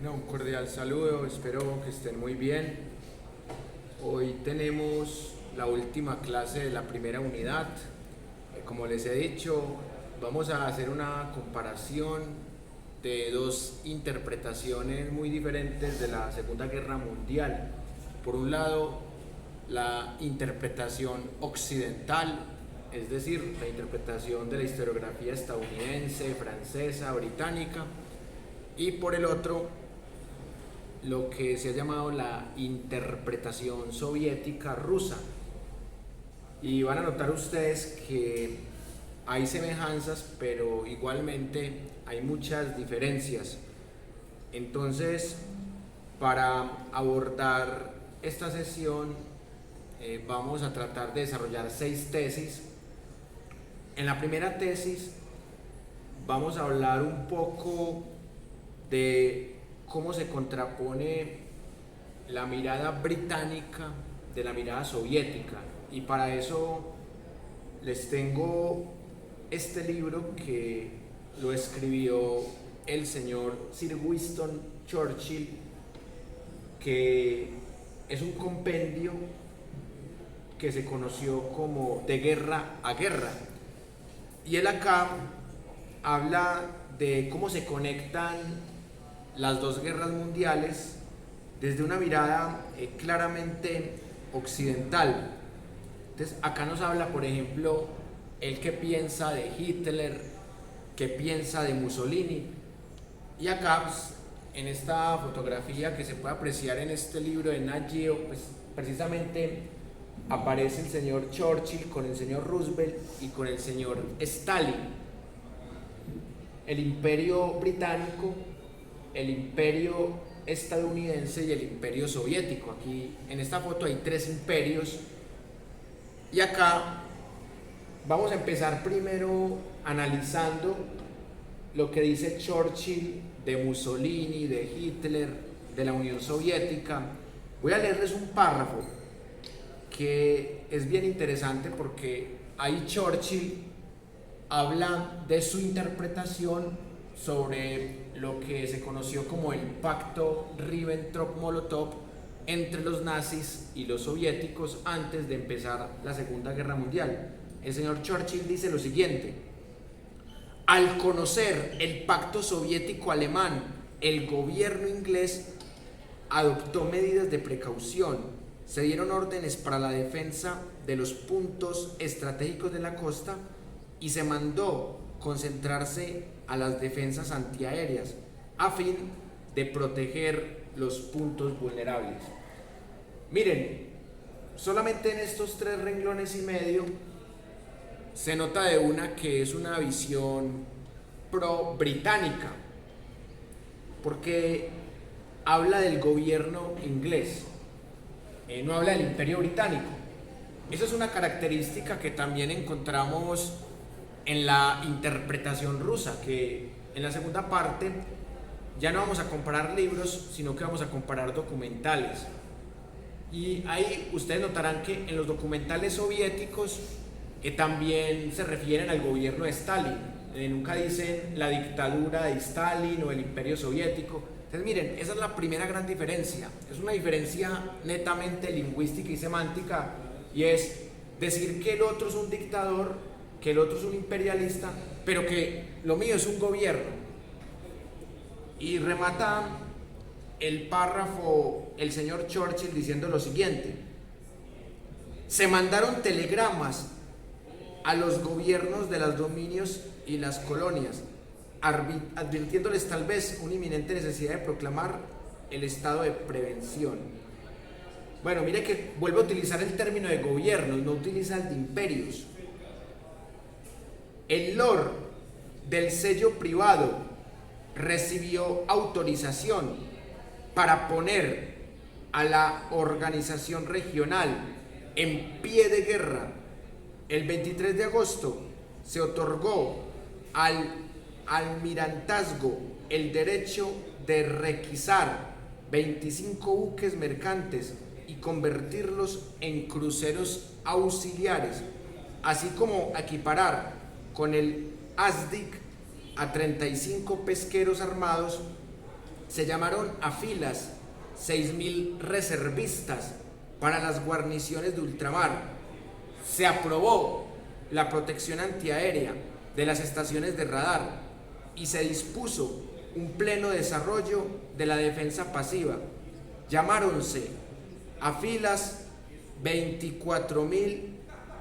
Bueno, un cordial saludo, espero que estén muy bien. Hoy tenemos la última clase de la primera unidad. Como les he dicho, vamos a hacer una comparación de dos interpretaciones muy diferentes de la Segunda Guerra Mundial. Por un lado, la interpretación occidental, es decir, la interpretación de la historiografía estadounidense, francesa, británica, y por el otro, lo que se ha llamado la interpretación soviética rusa. Y van a notar ustedes que hay semejanzas, pero igualmente hay muchas diferencias. Entonces, para abordar esta sesión, vamos a tratar de desarrollar 6 tesis. En la primera tesis vamos a hablar un poco de cómo se contrapone la mirada británica de la mirada soviética, y para eso les tengo este libro que lo escribió el señor Sir Winston Churchill, que es un compendio que se conoció como De guerra a guerra, y él acá habla de cómo se conectan las dos guerras mundiales desde una mirada claramente occidental. Entonces acá nos habla, por ejemplo, él que piensa de Hitler, que piensa de Mussolini, y acá pues, en esta fotografía que se puede apreciar en este libro de Nat Geo, pues precisamente aparece el señor Churchill con el señor Roosevelt y con el señor Stalin. El imperio británico, el imperio estadounidense y el imperio soviético. Aquí en esta foto hay 3 imperios, y acá vamos a empezar primero analizando lo que dice Churchill de Mussolini, de Hitler, de la Unión Soviética. Voy a leerles un párrafo que es bien interesante porque ahí Churchill habla de su interpretación sobre lo que se conoció como el pacto Ribbentrop-Molotov entre los nazis y los soviéticos antes de empezar la Segunda Guerra Mundial. El señor Churchill dice lo siguiente: al conocer el pacto soviético-alemán, el gobierno inglés adoptó medidas de precaución, se dieron órdenes para la defensa de los puntos estratégicos de la costa y se mandó concentrarse a las defensas antiaéreas a fin de proteger los puntos vulnerables. Miren, solamente en estos 3 renglones y medio se nota de una que es una visión pro-británica, porque habla del gobierno inglés, no habla del imperio británico. Esa es una característica que también encontramos en la interpretación rusa, que en la segunda parte ya no vamos a comparar libros, sino que vamos a comparar documentales. Y ahí ustedes notarán que en los documentales soviéticos también se refieren al gobierno de Stalin, nunca dicen la dictadura de Stalin o el imperio soviético. Entonces miren, esa es la primera gran diferencia, es una diferencia netamente lingüística y semántica, y es decir que el otro es un dictador, que el otro es un imperialista, pero que lo mío es un gobierno. Y remata el párrafo el señor Churchill diciendo lo siguiente: se mandaron telegramas a los gobiernos de los dominios y las colonias, advirtiéndoles tal vez una inminente necesidad de proclamar el estado de prevención. Bueno, mire que vuelve a utilizar el término de gobiernos, no utiliza el de imperios. El Lord del sello privado recibió autorización para poner a la organización regional en pie de guerra. El 23 de agosto se otorgó al almirantazgo el derecho de requisar 25 buques mercantes y convertirlos en cruceros auxiliares, así como equiparar con el ASDIC a 35 pesqueros armados Se llamaron a filas 6.000 reservistas para las guarniciones de ultramar. Se aprobó la protección antiaérea de las estaciones de radar y se dispuso un pleno desarrollo de la defensa pasiva. Llamáronse a filas 24.000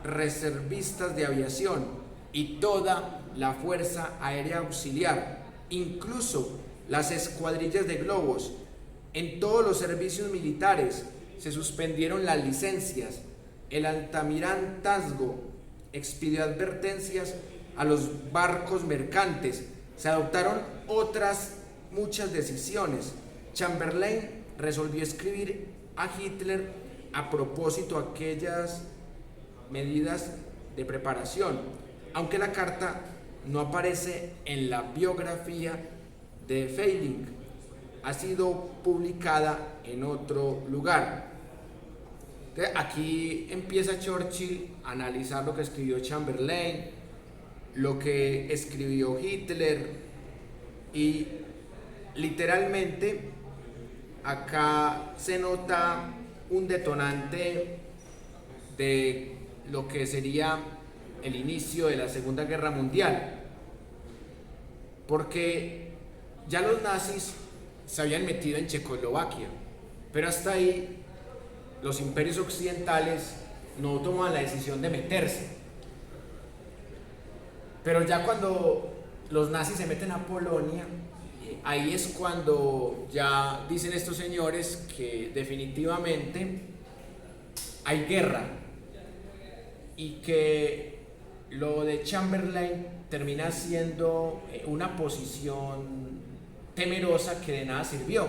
reservistas de aviación y toda la Fuerza Aérea Auxiliar, incluso las escuadrillas de globos. En todos los servicios militares se suspendieron las licencias. El altamirantazgo expidió advertencias a los barcos mercantes. Se adoptaron otras muchas decisiones. Chamberlain resolvió escribir a Hitler a propósito de aquellas medidas de preparación, aunque la carta no aparece en la biografía de Feiling, ha sido publicada en otro lugar. Entonces, aquí empieza Churchill a analizar lo que escribió Chamberlain, lo que escribió Hitler, y literalmente acá se nota un detonante de lo que sería el inicio de la Segunda Guerra Mundial, porque ya los nazis se habían metido en Checoslovaquia, pero hasta ahí los imperios occidentales no tomaban la decisión de meterse. Pero ya cuando los nazis se meten a Polonia, ahí es cuando ya dicen estos señores que definitivamente hay guerra y que lo de Chamberlain termina siendo una posición temerosa que de nada sirvió,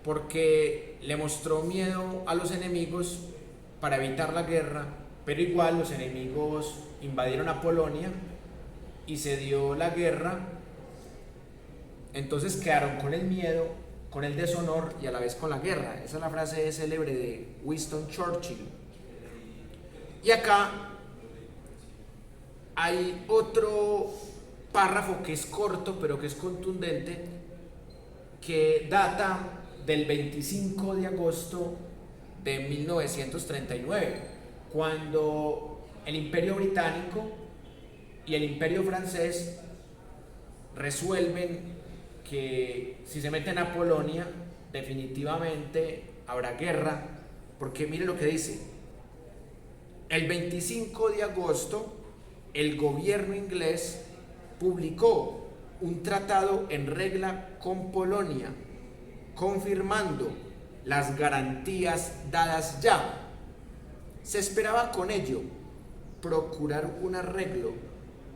porque le mostró miedo a los enemigos para evitar la guerra, pero igual los enemigos invadieron a Polonia y se dio la guerra. Entonces quedaron con el miedo, con el deshonor y a la vez con la guerra. Esa es la frase célebre de Winston Churchill. Y acá hay otro párrafo que es corto pero que es contundente, que data del 25 de agosto de 1939, cuando el Imperio Británico y el Imperio Francés resuelven que si se meten a Polonia definitivamente habrá guerra, porque mire lo que dice. El 25 de agosto el gobierno inglés publicó un tratado en regla con Polonia, confirmando las garantías dadas ya. Se esperaba con ello procurar un arreglo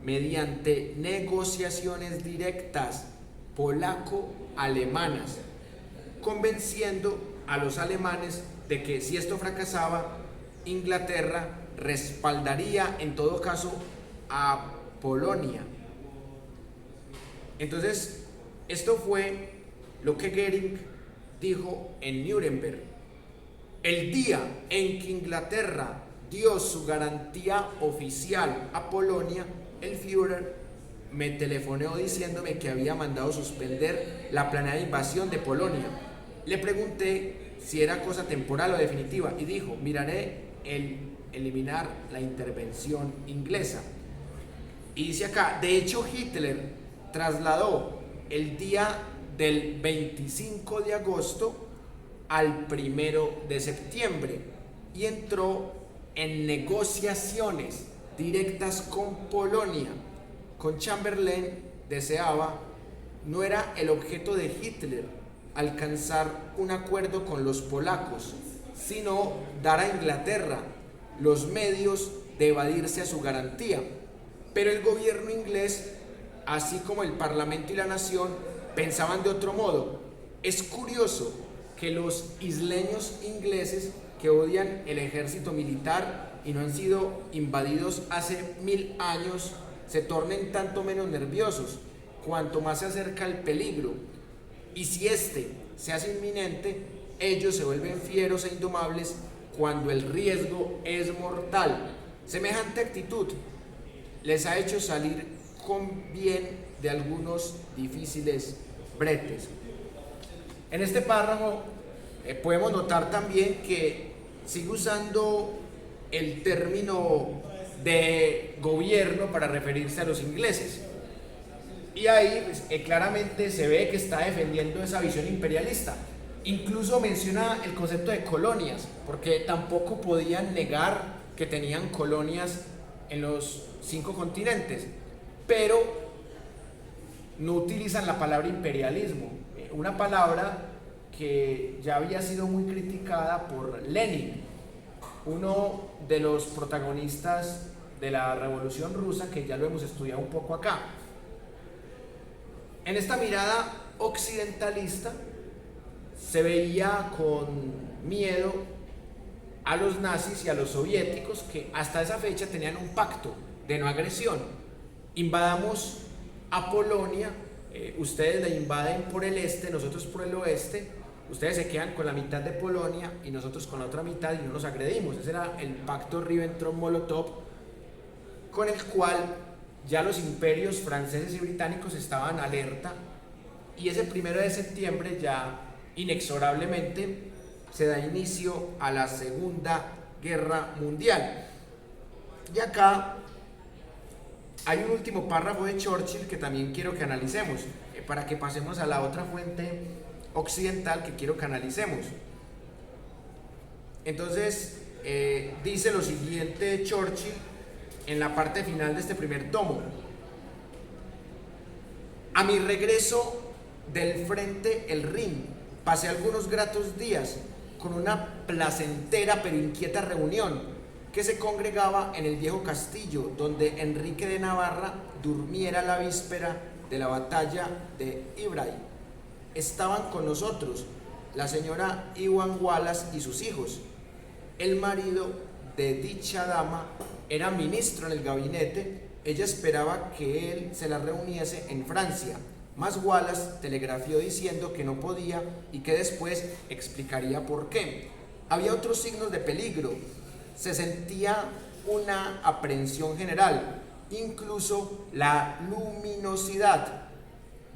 mediante negociaciones directas polaco-alemanas, convenciendo a los alemanes de que si esto fracasaba, Inglaterra respaldaría en todo caso a Polonia. Entonces, esto fue lo que Goering dijo en Nuremberg. El día en que Inglaterra dio su garantía oficial a Polonia, el Führer me telefoneó diciéndome que había mandado suspender la planeada invasión de Polonia. Le pregunté si era cosa temporal o definitiva y dijo: miraré el eliminar la intervención inglesa. Y dice acá, de hecho Hitler trasladó el día del 25 de agosto al 1 de septiembre y entró en negociaciones directas con Polonia. Con Chamberlain deseaba, no era el objeto de Hitler alcanzar un acuerdo con los polacos, sino dar a Inglaterra los medios de evadirse a su garantía. Pero el gobierno inglés, así como el Parlamento y la nación, pensaban de otro modo. Es curioso que los isleños ingleses, que odian el ejército militar y no han sido invadidos hace 1000 años, se tornen tanto menos nerviosos cuanto más se acerca el peligro, y si este se hace inminente, ellos se vuelven fieros e indomables cuando el riesgo es mortal. Semejante actitud les ha hecho salir con bien de algunos difíciles bretes. En este párrafo podemos notar también que sigue usando el término de gobierno para referirse a los ingleses. Y ahí pues, claramente se ve que está defendiendo esa visión imperialista. Incluso menciona el concepto de colonias, porque tampoco podían negar que tenían colonias en los 5 continentes, pero no utilizan la palabra imperialismo, una palabra que ya había sido muy criticada por Lenin, uno de los protagonistas de la Revolución Rusa, que ya lo hemos estudiado un poco acá. En esta mirada occidentalista se veía con miedo a los nazis y a los soviéticos, que hasta esa fecha tenían un pacto de no agresión. Invadamos a Polonia, ustedes la invaden por el este, nosotros por el oeste, ustedes se quedan con la mitad de Polonia y nosotros con la otra mitad y no nos agredimos. Ese era el pacto Ribbentrop-Molotov, con el cual ya los imperios franceses y británicos estaban alerta, y ese 1 de septiembre ya inexorablemente se da inicio a la Segunda Guerra Mundial. Y acá hay un último párrafo de Churchill que también quiero que analicemos, para que pasemos a la otra fuente occidental que quiero que analicemos. Entonces, dice lo siguiente Churchill en la parte final de este primer tomo: a mi regreso del frente el Rin, pasé algunos gratos días con una placentera pero inquieta reunión que se congregaba en el viejo castillo donde Enrique de Navarra durmiera la víspera de la batalla de Ivry. Estaban con nosotros la señora Iwan Wallace y sus hijos. El marido de dicha dama era ministro en el gabinete. Ella esperaba que él se la reuniese en Francia, mas Wallace telegrafió diciendo que no podía y que después explicaría por qué. Había otros signos de peligro. Se sentía una aprehensión general, incluso la luminosidad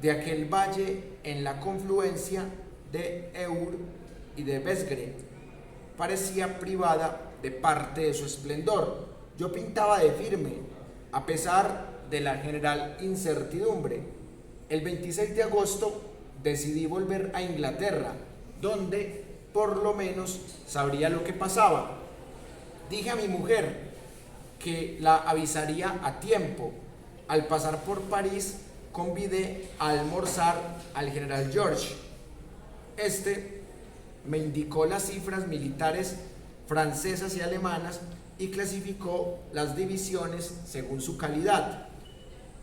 de aquel valle en la confluencia de Eur y de Vesgre parecía privada de parte de su esplendor. Yo pintaba de firme, a pesar de la general incertidumbre. El 26 de agosto decidí volver a Inglaterra, donde por lo menos sabría lo que pasaba. Dije a mi mujer que la avisaría a tiempo. Al pasar por París, convidé a almorzar al general George. Este me indicó las cifras militares francesas y alemanas y clasificó las divisiones según su calidad.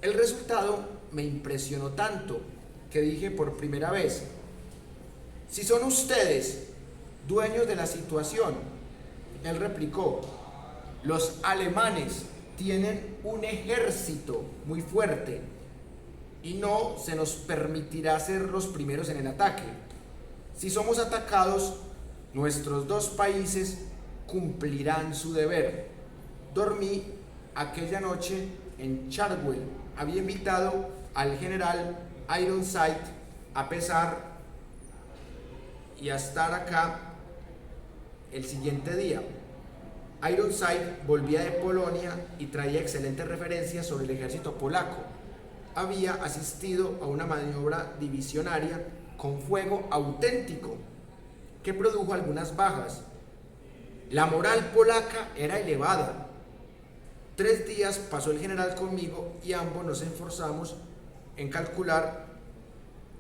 El resultado me impresionó tanto que dije por primera vez: si son ustedes dueños de la situación. Él replicó: los alemanes tienen un ejército muy fuerte y no se nos permitirá ser los primeros en el ataque. Si somos atacados, nuestros 2 países cumplirán su deber. Dormí aquella noche en Chartwell. Había invitado al general Ironside a pesar y a estar acá el siguiente día. Ironside volvía de Polonia y traía excelentes referencias sobre el ejército polaco. Había asistido a una maniobra divisionaria con fuego auténtico que produjo algunas bajas. La moral polaca era elevada. 3 días pasó el general conmigo y ambos nos esforzamos en calcular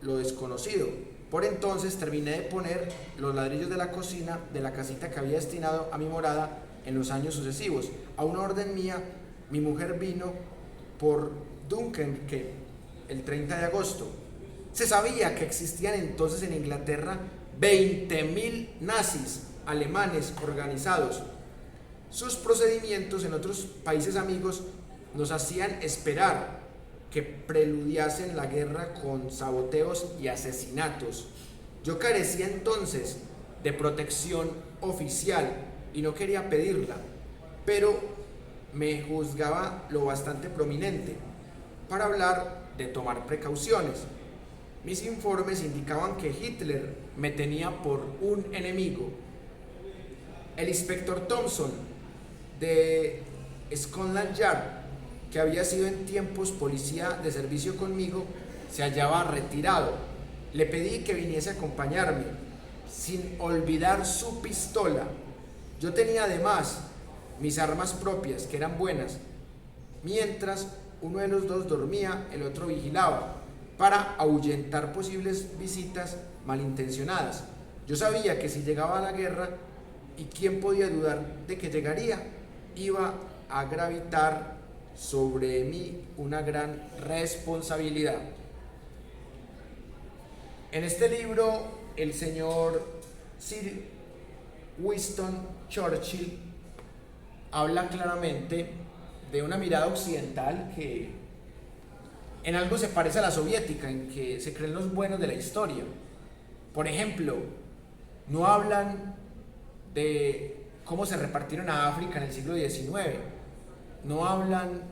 lo desconocido. Por entonces terminé de poner los ladrillos de la cocina de la casita que había destinado a mi morada en los años sucesivos. A una orden mía, mi mujer vino por Dunkerque el 30 de agosto. Se sabía que existían entonces en Inglaterra 20.000 nazis alemanes organizados. Sus procedimientos en otros países amigos nos hacían esperar que preludiasen la guerra con saboteos y asesinatos. Yo carecía entonces de protección oficial y no quería pedirla, pero me juzgaba lo bastante prominente para hablar de tomar precauciones. Mis informes indicaban que Hitler me tenía por un enemigo. El inspector Thompson de Scotland Yard, que había sido en tiempos policía de servicio conmigo, se hallaba retirado. Le pedí que viniese a acompañarme, sin olvidar su pistola. Yo tenía además mis armas propias, que eran buenas. Mientras uno de los dos dormía, el otro vigilaba, para ahuyentar posibles visitas malintencionadas. Yo sabía que si llegaba a la guerra, y quién podía dudar de que llegaría, iba a gravitar sobre mí una gran responsabilidad. En este libro, el señor Sir Winston Churchill habla claramente de una mirada occidental que en algo se parece a la soviética, en que se creen los buenos de la historia. Por ejemplo, no hablan de cómo se repartieron a África en el siglo XIX, no hablan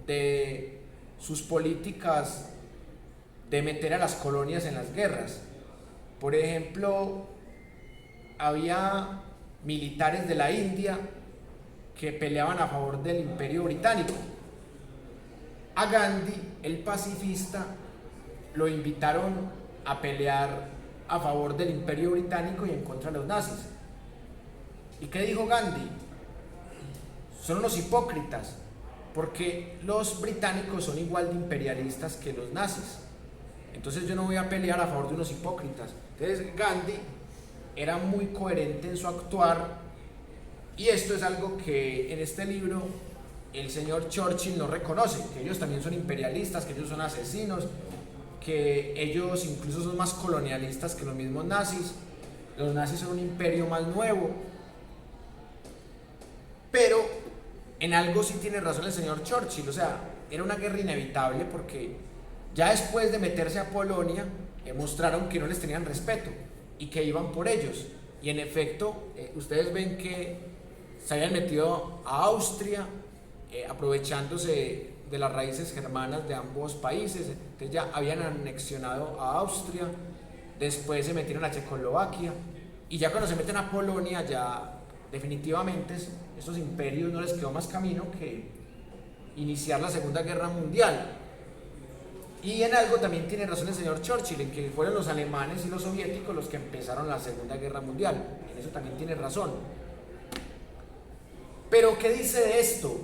de sus políticas de meter a las colonias en las guerras. Por ejemplo, había militares de la India que peleaban a favor del Imperio Británico. A Gandhi, el pacifista, lo invitaron a pelear a favor del Imperio Británico y en contra de los nazis. ¿Y qué dijo Gandhi? Son unos hipócritas, porque los británicos son igual de imperialistas que los nazis. Entonces yo no voy a pelear a favor de unos hipócritas. Entonces Gandhi era muy coherente en su actuar, y esto es algo que en este libro el señor Churchill no reconoce, que ellos también son imperialistas, que ellos son asesinos, que ellos incluso son más colonialistas que los mismos nazis. Los nazis son un imperio más nuevo. Pero en algo sí tiene razón el señor Churchill, o sea, era una guerra inevitable, porque ya después de meterse a Polonia mostraron que no les tenían respeto y que iban por ellos. Y en efecto, ustedes ven que se habían metido a Austria, aprovechándose de las raíces germanas de ambos países. Entonces ya habían anexionado a Austria, después se metieron a Checoslovaquia, y ya cuando se meten a Polonia, ya definitivamente estos imperios no les quedó más camino que iniciar la Segunda Guerra Mundial. Y en algo también tiene razón el señor Churchill, en que fueron los alemanes y los soviéticos los que empezaron la Segunda Guerra Mundial. En eso también tiene razón. Pero ¿qué dice de esto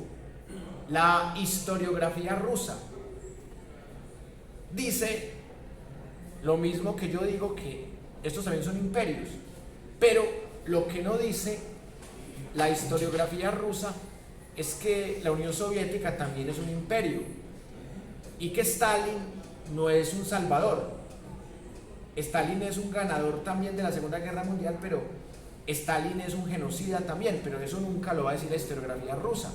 la historiografía rusa? Dice lo mismo que yo digo, que estos también son imperios, pero lo que no dice la historiografía rusa es que la Unión Soviética también es un imperio, y que Stalin no es un salvador. Stalin es un ganador también de la Segunda Guerra Mundial, pero Stalin es un genocida también, pero eso nunca lo va a decir la historiografía rusa.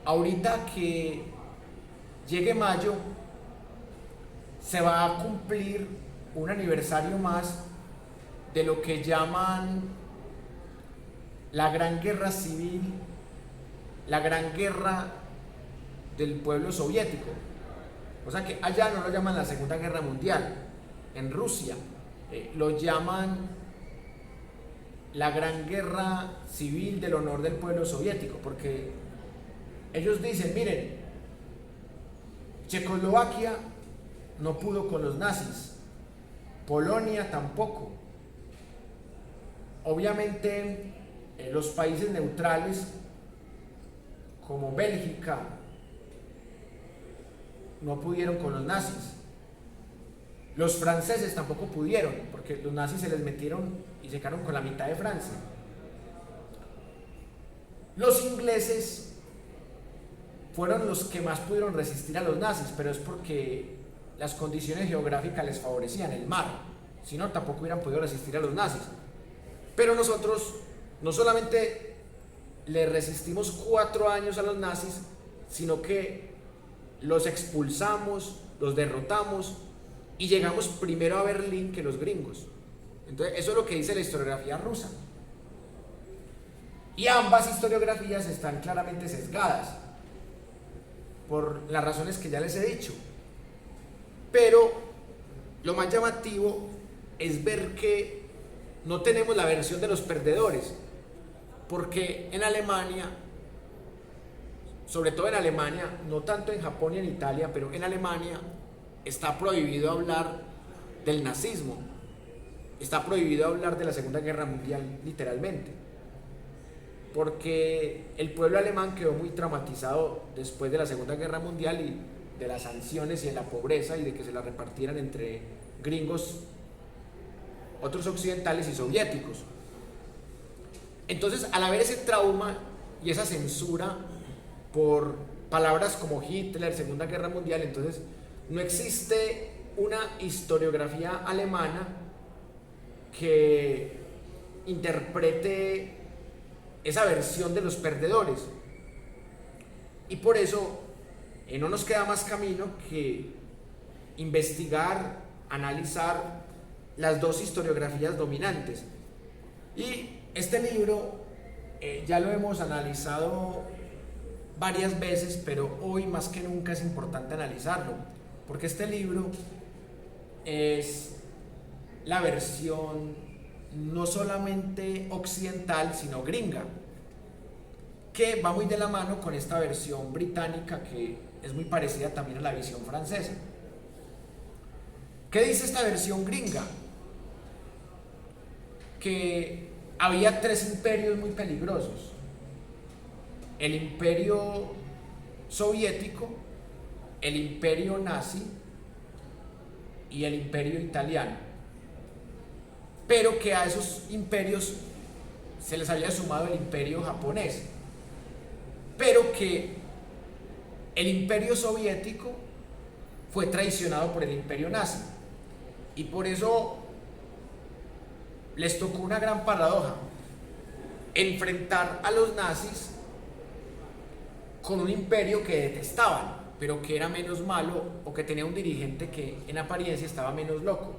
Ahorita que llegue mayo, se va a cumplir un aniversario más de lo que llaman la Gran Guerra Civil, la Gran Guerra del pueblo soviético. O sea que allá no lo llaman la Segunda Guerra Mundial. En Rusia lo llaman la Gran Guerra Civil del honor del pueblo soviético, porque ellos dicen, miren, Checoslovaquia no pudo con los nazis, Polonia tampoco. Obviamente los países neutrales como Bélgica no pudieron con los nazis. Los franceses tampoco pudieron, porque los nazis se les metieron y se quedaron con la mitad de Francia. Los ingleses fueron los que más pudieron resistir a los nazis, pero es porque las condiciones geográficas les favorecían, el mar. Si no, tampoco hubieran podido resistir a los nazis. Pero nosotros no solamente le resistimos 4 años a los nazis, sino que los expulsamos, los derrotamos y llegamos primero a Berlín que los gringos. Entonces eso es lo que dice la historiografía rusa, y ambas historiografías están claramente sesgadas por las razones que ya les he dicho. Pero lo más llamativo es ver que no tenemos la versión de los perdedores, porque en Alemania, sobre todo en Alemania, no tanto en Japón y en Italia, pero en Alemania está prohibido hablar del nazismo, está prohibido hablar de la Segunda Guerra Mundial literalmente, porque el pueblo alemán quedó muy traumatizado después de la Segunda Guerra Mundial y de las sanciones y de la pobreza y de que se la repartieran entre gringos, otros occidentales y soviéticos. Entonces, al haber ese trauma y esa censura por palabras como Hitler, Segunda Guerra Mundial, entonces no existe una historiografía alemana que interprete esa versión de los perdedores. Y por eso no nos queda más camino que investigar, analizar las dos historiografías dominantes. Y este libro ya lo hemos analizado varias veces, pero hoy más que nunca es importante analizarlo, porque este libro es la versión no solamente occidental, sino gringa, que va muy de la mano con esta versión británica que es muy parecida también a la visión francesa. ¿Qué dice esta versión gringa? Que había tres imperios muy peligrosos: el imperio soviético, el imperio nazi y el imperio italiano, pero que a esos imperios se les había sumado el imperio japonés, pero que el imperio soviético fue traicionado por el imperio nazi, y por eso les tocó una gran paradoja: enfrentar a los nazis con un imperio que detestaban, pero que era menos malo, o que tenía un dirigente que en apariencia estaba menos loco.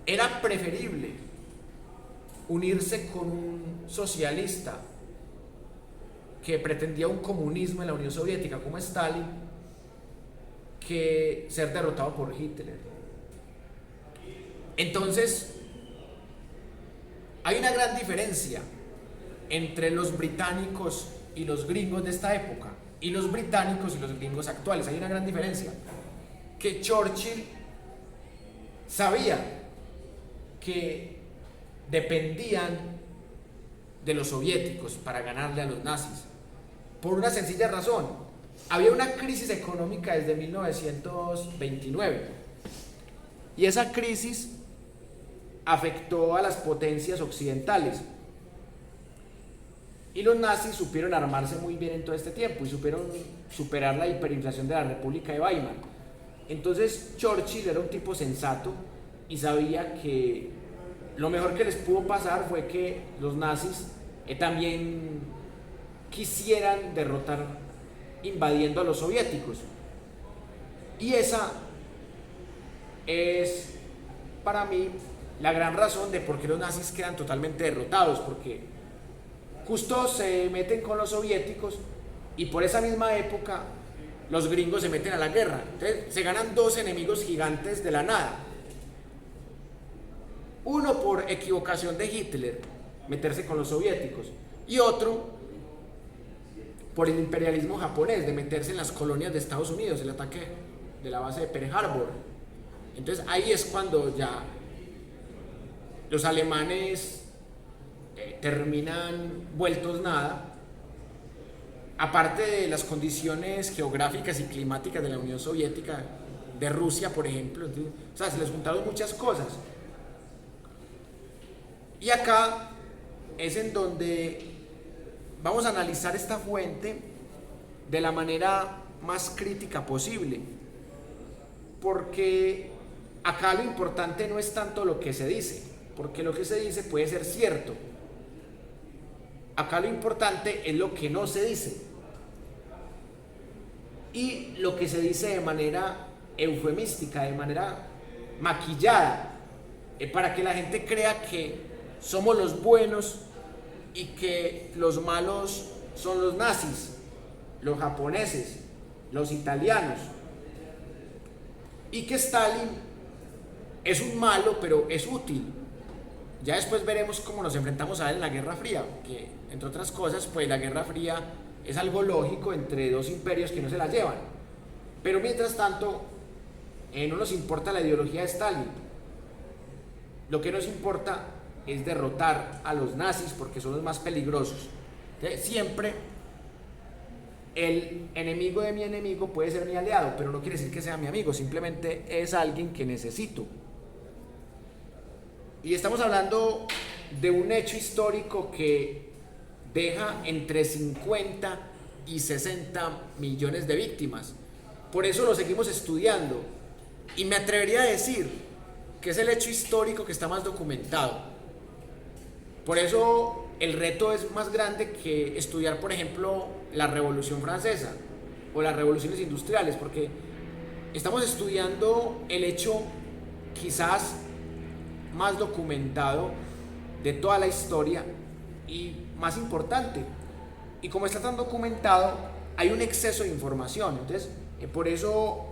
Era preferible unirse con un socialista que pretendía un comunismo en la Unión Soviética como Stalin, que ser derrotado por Hitler. Entonces, hay una gran diferencia entre los británicos y los gringos de esta época, y los británicos y los gringos actuales. Hay una gran diferencia, que Churchill sabía que dependían de los soviéticos para ganarle a los nazis, por una sencilla razón: había una crisis económica desde 1929, y esa crisis afectó a las potencias occidentales, y los nazis supieron armarse muy bien en todo este tiempo y supieron superar la hiperinflación de la República de Weimar. Entonces Churchill era un tipo sensato y sabía que lo mejor que les pudo pasar fue que los nazis también quisieran derrotar invadiendo a los soviéticos. Y esa es para mí la gran razón de por qué los nazis quedan totalmente derrotados, porque justo se meten con los soviéticos y por esa misma época los gringos se meten a la guerra. Entonces se ganan dos enemigos gigantes de la nada: uno por equivocación de Hitler, meterse con los soviéticos, y otro por el imperialismo japonés, de meterse en las colonias de Estados Unidos, el ataque de la base de Pearl Harbor. Entonces ahí es cuando ya los alemanes terminan vueltos nada, aparte de las condiciones geográficas y climáticas de la Unión Soviética, de Rusia por ejemplo. Entonces, o sea, se les juntaron muchas cosas. Y acá es en donde vamos a analizar esta fuente de la manera más crítica posible, porque acá lo importante no es tanto lo que se dice, porque lo que se dice puede ser cierto. Acá lo importante es lo que no se dice, y lo que se dice de manera eufemística, de manera maquillada, para que la gente crea que somos los buenos y que los malos son los nazis, los japoneses, los italianos. y que Stalin es un malo, pero es útil. Ya después veremos cómo nos enfrentamos a él en la Guerra Fría, que entre otras cosas, pues la Guerra Fría es algo lógico entre dos imperios que no se la llevan. Pero mientras tanto, no nos importa la ideología de Stalin. Lo que nos importa es derrotar a los nazis porque son los más peligrosos. Entonces, siempre el enemigo de mi enemigo puede ser mi aliado, pero no quiere decir que sea mi amigo, simplemente es alguien que necesito. Y estamos hablando de un hecho histórico que deja entre 50 y 60 millones de víctimas. Por eso lo seguimos estudiando. Y me atrevería a decir que es el hecho histórico que está más documentado. Por eso el reto es más grande que estudiar, por ejemplo, la Revolución Francesa o las revoluciones industriales, porque estamos estudiando el hecho quizás más documentado de toda la historia y más importante. Y como está tan documentado, hay un exceso de información. Entonces, por eso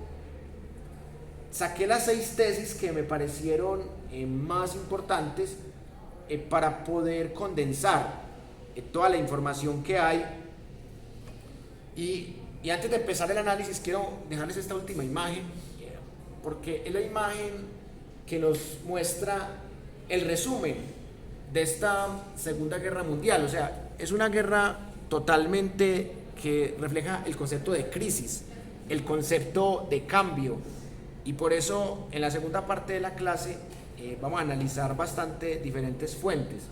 saqué las 6 tesis que me parecieron más importantes para poder condensar toda la información que hay. Y antes de empezar el análisis, quiero dejarles esta última imagen, porque es la imagen que nos muestra el resumen de esta Segunda Guerra Mundial. O sea, es una guerra totalmente que refleja el concepto de crisis, el concepto de cambio, y por eso en la segunda parte de la clase vamos a analizar bastante diferentes fuentes.